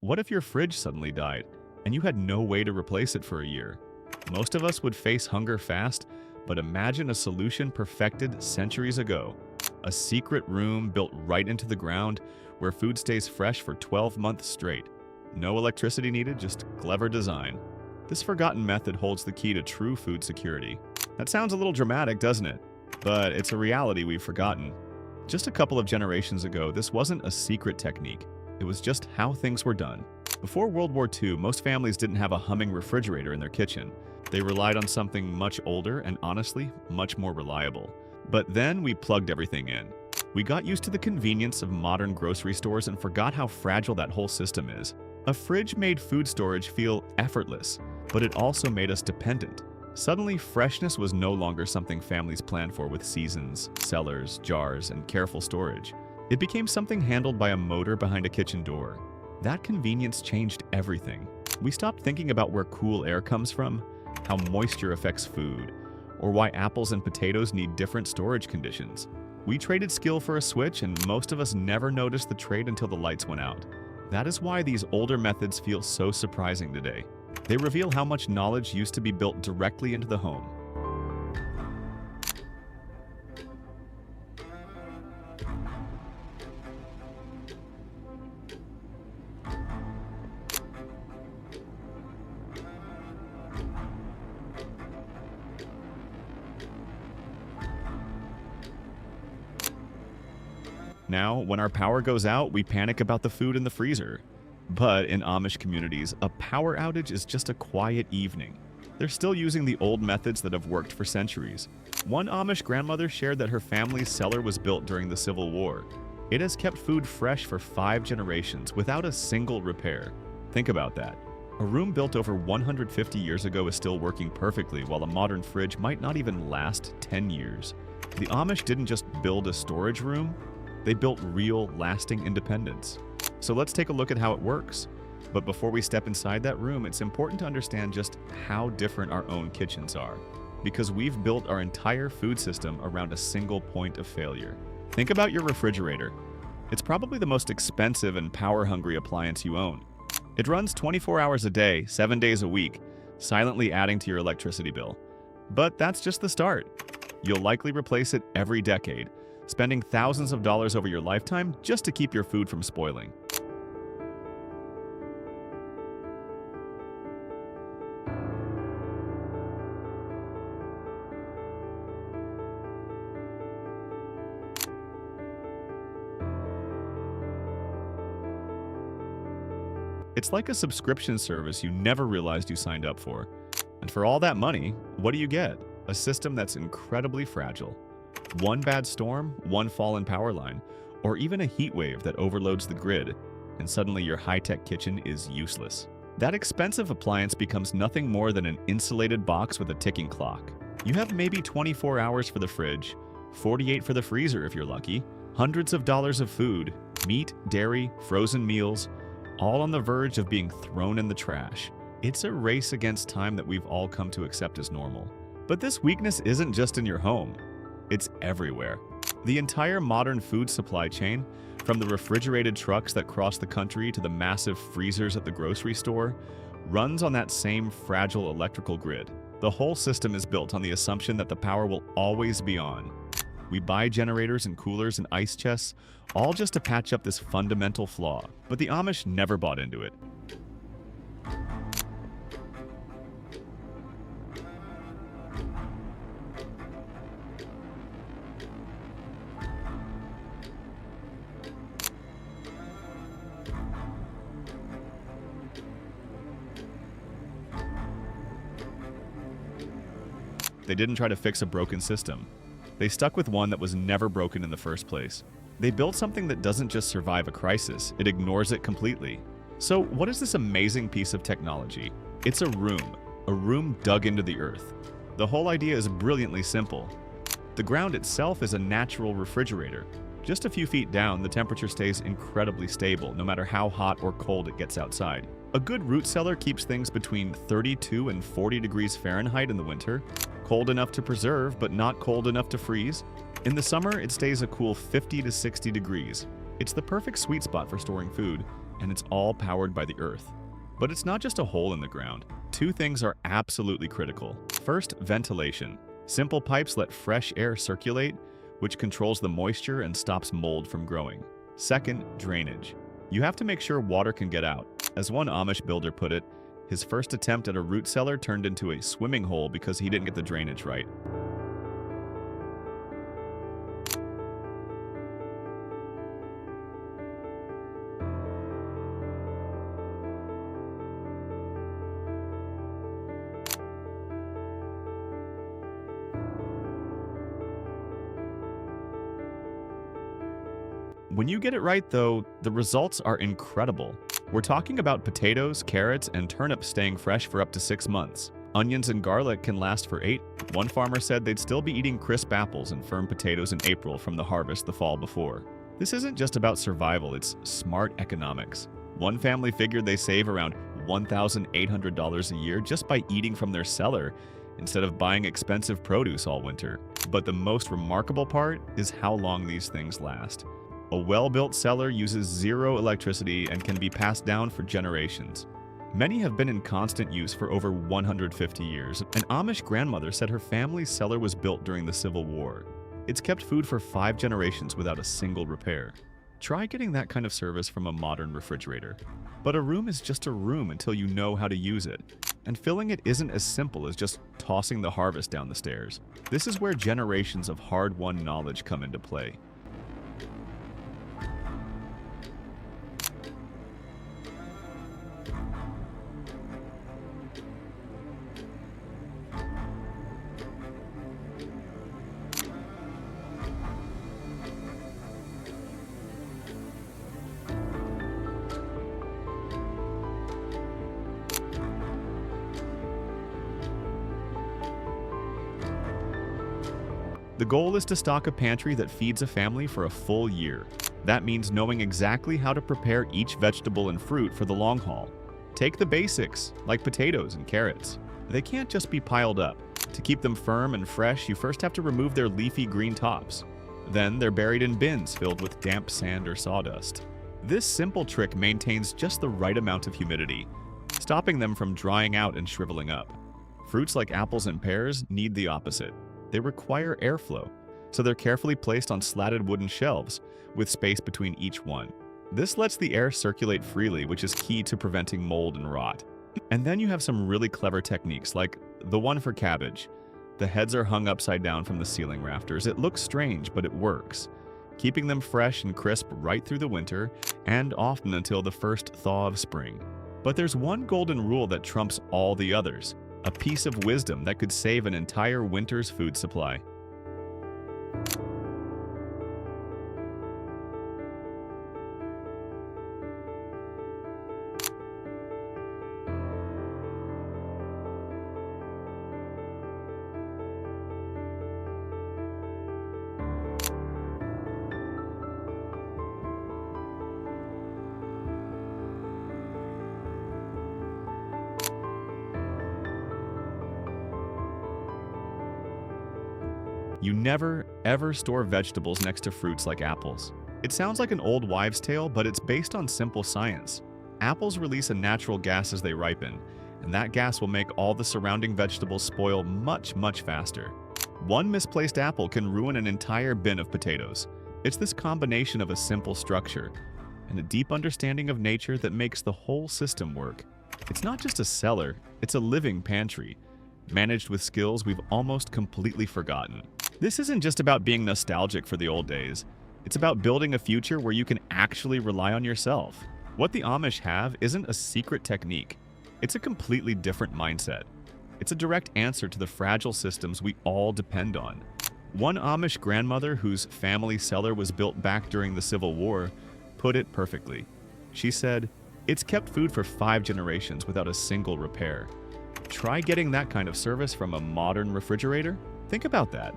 What if your fridge suddenly died and you had no way to replace it for a year? Most of us would face hunger fast, but imagine a solution perfected centuries ago. A secret room built right into the ground where food stays fresh for 12 months straight. No electricity needed, just clever design. This forgotten method holds the key to true food security. That sounds a little dramatic, doesn't it? But it's a reality we've forgotten. Just a couple of generations ago, this wasn't a secret technique. It was just how things were done. Before World War II, most families didn't have a humming refrigerator in their kitchen. They relied on something much older and honestly, much more reliable. But then we plugged everything in. We got used to the convenience of modern grocery stores and forgot how fragile that whole system is. A fridge made food storage feel effortless, but it also made us dependent. Suddenly, freshness was no longer something families planned for with seasons, cellars, jars, and careful storage. It became something handled by a motor behind a kitchen door. That convenience changed everything. We stopped thinking about where cool air comes from, how moisture affects food, or why apples and potatoes need different storage conditions. We traded skill for a switch, and most of us never noticed the trade until the lights went out. That is why these older methods feel so surprising today. They reveal how much knowledge used to be built directly into the home. Now, when our power goes out, we panic about the food in the freezer. But in Amish communities, a power outage is just a quiet evening. They're still using the old methods that have worked for centuries. One Amish grandmother shared that her family's cellar was built during the Civil War. It has kept food fresh for 5 generations without a single repair. Think about that. A room built over 150 years ago is still working perfectly, while a modern fridge might not even last 10 years. The Amish didn't just build a storage room, they built real, lasting independence. So let's take a look at how it works. But before we step inside that room, it's important to understand just how different our own kitchens are, because we've built our entire food system around a single point of failure. Think about your refrigerator. It's probably the most expensive and power-hungry appliance you own. It runs 24 hours a day, 7 days a week, silently adding to your electricity bill. But that's just the start. You'll likely replace it every decade, spending thousands of dollars over your lifetime just to keep your food from spoiling. It's like a subscription service you never realized you signed up for. And for all that money, what do you get? A system that's incredibly fragile. One bad storm, one fallen power line, or even a heat wave that overloads the grid, and suddenly your high-tech kitchen is useless. That expensive appliance becomes nothing more than an insulated box with a ticking clock. You have maybe 24 hours for the fridge, 48 for the freezer if you're lucky, hundreds of dollars of food, meat, dairy, frozen meals, all on the verge of being thrown in the trash. It's a race against time that we've all come to accept as normal. But this weakness isn't just in your home. It's everywhere. The entire modern food supply chain, from the refrigerated trucks that cross the country to the massive freezers at the grocery store, runs on that same fragile electrical grid. The whole system is built on the assumption that the power will always be on. We buy generators and coolers and ice chests, all just to patch up this fundamental flaw. But the Amish never bought into it. They didn't try to fix a broken system. They stuck with one that was never broken in the first place. They built something that doesn't just survive a crisis, it ignores it completely. So what is this amazing piece of technology? It's a room dug into the earth. The whole idea is brilliantly simple. The ground itself is a natural refrigerator. Just a few feet down, the temperature stays incredibly stable, no matter how hot or cold it gets outside. A good root cellar keeps things between 32 and 40 degrees Fahrenheit in the winter, cold enough to preserve but not cold enough to freeze. In the summer, it stays a cool 50 to 60 degrees. It's the perfect sweet spot for storing food, and it's all powered by the earth. But it's not just a hole in the ground. Two things are absolutely critical. First, ventilation. Simple pipes let fresh air circulate, which controls the moisture and stops mold from growing. Second, drainage. You have to make sure water can get out. As one Amish builder put it, his first attempt at a root cellar turned into a swimming hole because he didn't get the drainage right. When you get it right, though, the results are incredible. We're talking about potatoes, carrots, and turnips staying fresh for up to 6 months. Onions and garlic can last for 8. One farmer said they'd still be eating crisp apples and firm potatoes in April from the harvest the fall before. This isn't just about survival, it's smart economics. One family figured they save around $1,800 a year just by eating from their cellar instead of buying expensive produce all winter. But the most remarkable part is how long these things last. A well-built cellar uses zero electricity and can be passed down for generations. Many have been in constant use for over 150 years. An Amish grandmother said her family's cellar was built during the Civil War. It's kept food for 5 generations without a single repair. Try getting that kind of service from a modern refrigerator. But a room is just a room until you know how to use it. And filling it isn't as simple as just tossing the harvest down the stairs. This is where generations of hard-won knowledge come into play. The goal is to stock a pantry that feeds a family for a full year. That means knowing exactly how to prepare each vegetable and fruit for the long haul. Take the basics, like potatoes and carrots. They can't just be piled up. To keep them firm and fresh, you first have to remove their leafy green tops. Then they're buried in bins filled with damp sand or sawdust. This simple trick maintains just the right amount of humidity, stopping them from drying out and shriveling up. Fruits like apples and pears need the opposite. They require airflow, so they're carefully placed on slatted wooden shelves with space between each one. This lets the air circulate freely, which is key to preventing mold and rot. And then you have some really clever techniques, like the one for cabbage. The heads are hung upside down from the ceiling rafters. It looks strange, but it works, keeping them fresh and crisp right through the winter and often until the first thaw of spring. But there's one golden rule that trumps all the others. A piece of wisdom that could save an entire winter's food supply. You never, ever store vegetables next to fruits like apples. It sounds like an old wives' tale, but it's based on simple science. Apples release a natural gas as they ripen, and that gas will make all the surrounding vegetables spoil much, much faster. One misplaced apple can ruin an entire bin of potatoes. It's this combination of a simple structure and a deep understanding of nature that makes the whole system work. It's not just a cellar, it's a living pantry, managed with skills we've almost completely forgotten. This isn't just about being nostalgic for the old days. It's about building a future where you can actually rely on yourself. What the Amish have isn't a secret technique. It's a completely different mindset. It's a direct answer to the fragile systems we all depend on. One Amish grandmother whose family cellar was built back during the Civil War put it perfectly. She said, "It's kept food for 5 generations without a single repair." Try getting that kind of service from a modern refrigerator? Think about that.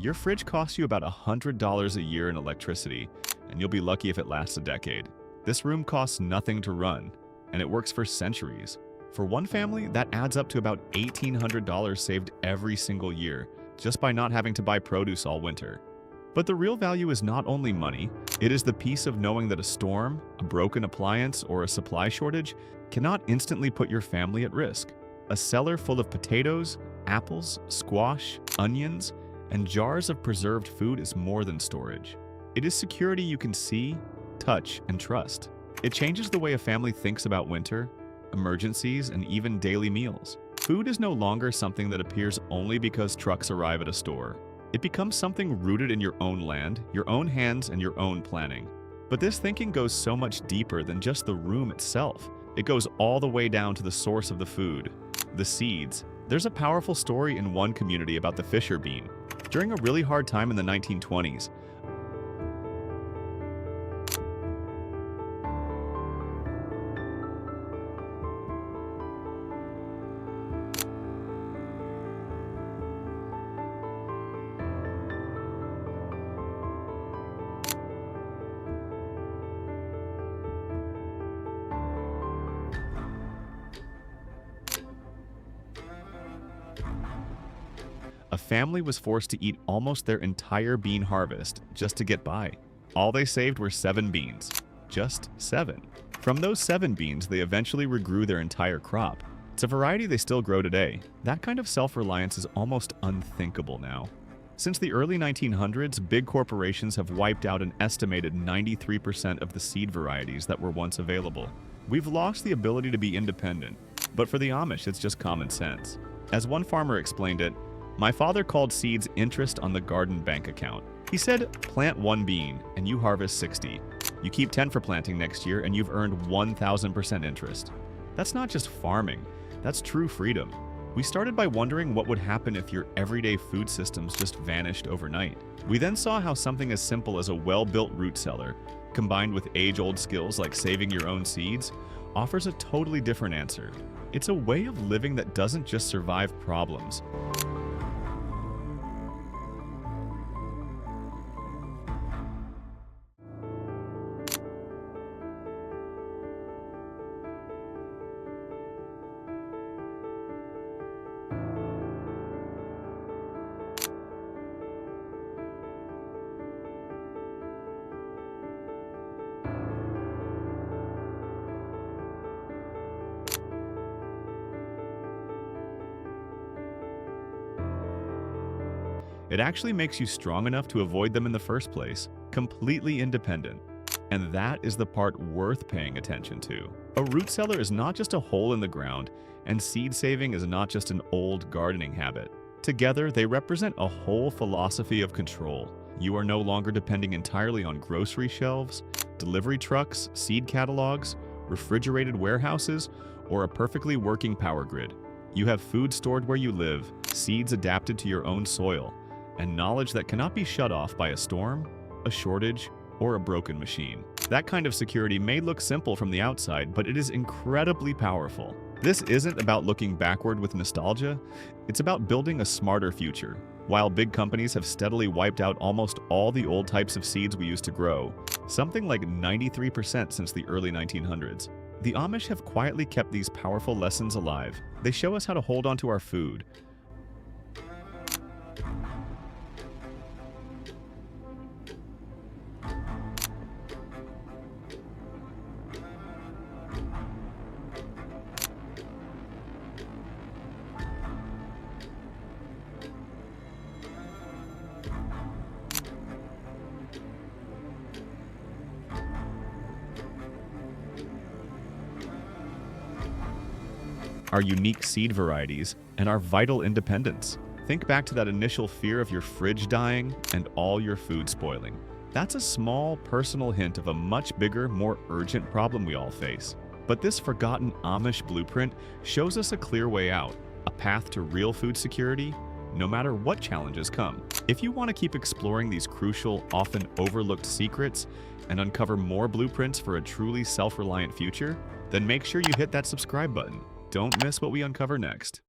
Your fridge costs you about $100 a year in electricity, and you'll be lucky if it lasts a decade. This room costs nothing to run, and it works for centuries. For one family, that adds up to about $1,800 saved every single year, just by not having to buy produce all winter. But the real value is not only money, it is the peace of knowing that a storm, a broken appliance, or a supply shortage cannot instantly put your family at risk. A cellar full of potatoes, apples, squash, onions, and jars of preserved food is more than storage. It is security you can see, touch, and trust. It changes the way a family thinks about winter, emergencies, and even daily meals. Food is no longer something that appears only because trucks arrive at a store. It becomes something rooted in your own land, your own hands, and your own planning. But this thinking goes so much deeper than just the room itself. It goes all the way down to the source of the food, the seeds. There's a powerful story in one community about the Fisher bean. During a really hard time in the 1920s, a family was forced to eat almost their entire bean harvest just to get by. All they saved were 7 beans. Just 7. From those 7 beans, they eventually regrew their entire crop. It's a variety they still grow today. That kind of self-reliance is almost unthinkable now. Since the early 1900s, big corporations have wiped out an estimated 93% of the seed varieties that were once available. We've lost the ability to be independent, but for the Amish, it's just common sense. As one farmer explained it, "My father called seeds interest on the garden bank account. He said, plant 1 bean and you harvest 60. You keep 10 for planting next year and you've earned 1,000% interest." That's not just farming, that's true freedom. We started by wondering what would happen if your everyday food systems just vanished overnight. We then saw how something as simple as a well-built root cellar, combined with age-old skills like saving your own seeds, offers a totally different answer. It's a way of living that doesn't just survive problems. It actually makes you strong enough to avoid them in the first place, completely independent. And that is the part worth paying attention to. A root cellar is not just a hole in the ground, and seed saving is not just an old gardening habit. Together, they represent a whole philosophy of control. You are no longer depending entirely on grocery shelves, delivery trucks, seed catalogs, refrigerated warehouses, or a perfectly working power grid. You have food stored where you live, seeds adapted to your own soil, and knowledge that cannot be shut off by a storm, a shortage, or a broken machine. That kind of security may look simple from the outside, but it is incredibly powerful. This isn't about looking backward with nostalgia, it's about building a smarter future. While big companies have steadily wiped out almost all the old types of seeds we used to grow, something like 93% since the early 1900s, the Amish have quietly kept these powerful lessons alive. They show us how to hold on to our food, our unique seed varieties, and our vital independence. Think back to that initial fear of your fridge dying and all your food spoiling. That's a small, personal hint of a much bigger, more urgent problem we all face. But this forgotten Amish blueprint shows us a clear way out, a path to real food security, no matter what challenges come. If you want to keep exploring these crucial, often overlooked secrets and uncover more blueprints for a truly self-reliant future, then make sure you hit that subscribe button. Don't miss what we uncover next.